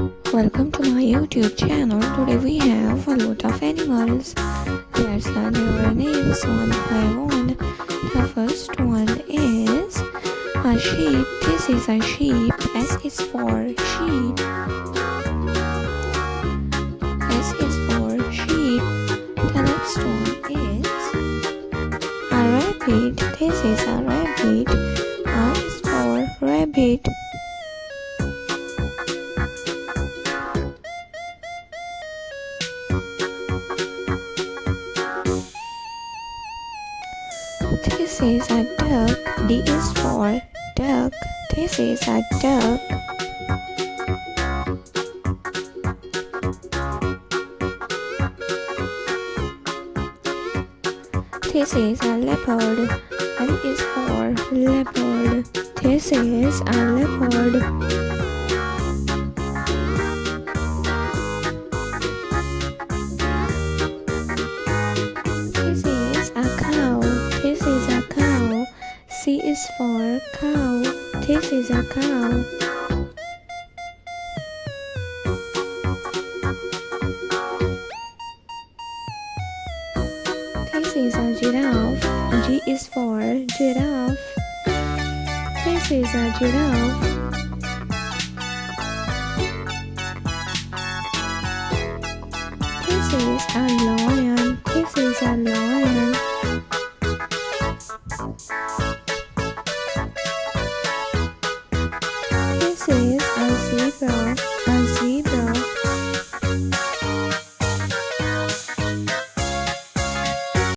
Welcome to my YouTube channel. Today we have a lot of animals. Let's learn their names one by one. The first one is a sheep. This is a sheep. S is for sheep. S is for sheep. The next one is a rabbit. This is a rabbit. R is for rabbit. This is a duck. D is for duck. This is a duck. This is a leopard. L is for leopard. This is a leopard. This is a cow. This is a cow. C is for cow. This is a cow. This is a giraffe. G is for giraffe. This is a giraffe. This is a